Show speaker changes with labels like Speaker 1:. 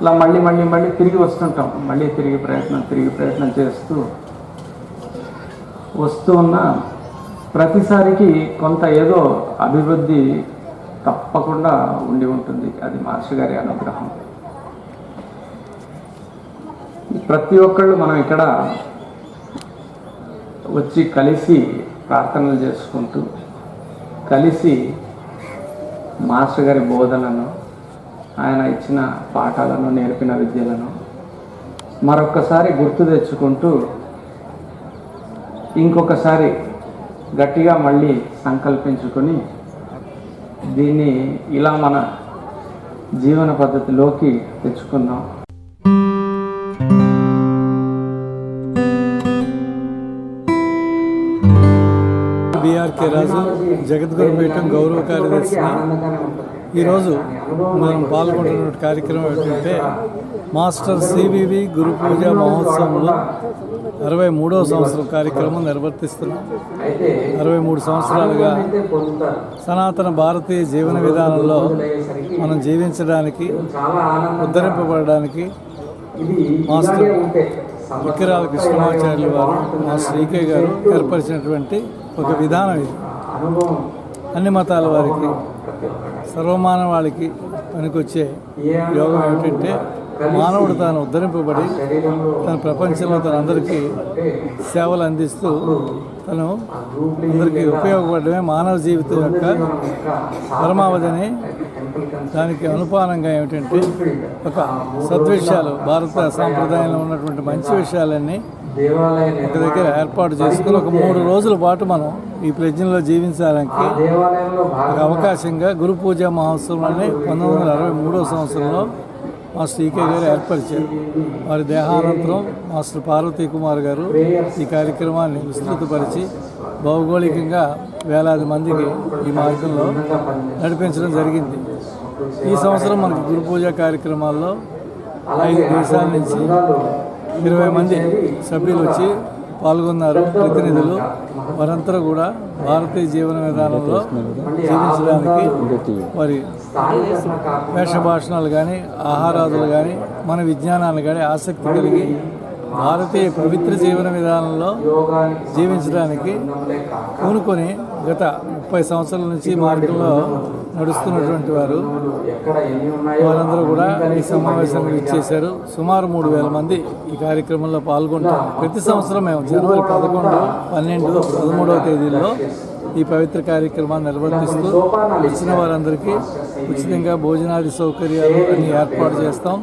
Speaker 1: ఇలా మళ్ళీ మళ్ళీ మళ్ళీ తిరిగి వస్తుంటాం. మళ్ళీ తిరిగి ప్రయత్నం చేస్తూ వస్తూ ఉన్న ప్రతిసారికి కొంత ఏదో అభివృద్ధి తప్పకుండా ఉండి ఉంటుంది. అది మహర్షి గారి అనుగ్రహం. ప్రతి ఒక్కళ్ళు మనం ఇక్కడ వచ్చి కలిసి ప్రార్థనలు చేసుకుంటూ కలిసి మాస్టర్ గారి బోధనను, ఆయన ఇచ్చిన పాఠాలను, నేర్పిన విద్యలను మరొక్కసారి గుర్తు తెచ్చుకుంటూ ఇంకొకసారి గట్టిగా మళ్ళీ సంకల్పించుకొని దీన్ని ఇలా మన జీవన పద్ధతిలోకి తెచ్చుకుందాం.
Speaker 2: బిఆర్కే రాజు, జగద్గురుపీఠం గౌరవ కార్యదర్శి. ఈరోజు మనం పాల్గొంటున్న కార్యక్రమం ఏంటంటే మాస్టర్ సివివి గురు పూజ మహోత్సవంలో 63వ సంవత్సరం కార్యక్రమం నిర్వర్తిస్తున్నాం. 63 సంవత్సరాలుగా సనాతన భారతీయ జీవన విధానంలో మనం జీవించడానికి, ఉద్ధరింపబడడానికి మాస్టర్ విక్రాల కృష్ణమాచార్యులు వారు, మాస్టర్ ఈకే గారు ఏర్పరిచినటువంటి ఒక విధానం ఇది. అన్ని మతాల వారికి, సర్వమానవాళికి పనికొచ్చే యోగం ఏమిటంటే మానవుడు తాను ఉద్ధరింపబడి తన ప్రపంచంలో తనందరికీ సేవలు అందిస్తూ తను అందరికీ ఉపయోగపడమే మానవ జీవితం యొక్క పరమావధిని. దానికి అనుపానంగా ఏమిటంటే ఒక సద్విషయాలు, భారత సాంప్రదాయంలో ఉన్నటువంటి మంచి విషయాలన్నీ ఒక దగ్గర ఏర్పాటు చేసుకుని ఒక 3 రోజుల పాటు మనం ఈ ప్రజ్ఞలో జీవించడానికి ఒక అవకాశంగా గురు పూజ మహోత్సవాన్ని 1963వ సంవత్సరంలో మాస్టర్ ఈకే గారు ఏర్పరిచారు. వారి దేహానంతరం మాస్టర్ పార్వతీ కుమార్ గారు ఈ కార్యక్రమాన్ని విస్తృతపరిచి భౌగోళికంగా వేలాది మందికి ఈ మార్గంలో నడిపించడం జరిగింది. ఈ సంవత్సరం మనకు గురు పూజ కార్యక్రమాల్లో 5 దేశాల నుంచి 20 మంది సభ్యులు వచ్చి పాల్గొన్నారు, ప్రతినిధులు. వారంతా కూడా భారతీయ జీవన విధానంలో జీవించడానికి వారి వేషభాషణాలు కానీ, ఆహారాదులు కానీ, మన విజ్ఞానాన్ని కానీ ఆసక్తి కలిగి భారతీయ పవిత్ర జీవన విధానంలో జీవించడానికి పూనుకొని గత 30 సంవత్సరాల నుంచి మార్గంలో నడుస్తున్నటువంటి వారందరూ కూడా ఈ సమావేశానికి ఇచ్చేశారు. సుమారు 3000 మంది ఈ కార్యక్రమంలో పాల్గొంటారు. ప్రతి సంవత్సరం మేము జనవరి 11, 12, 13వ తేదీల్లో ఈ పవిత్ర కార్యక్రమాన్ని నిర్వర్తిస్తూ వచ్చిన వారందరికీ ఉచితంగా భోజనాది సౌకర్యాలు అన్ని ఏర్పాటు చేస్తాం.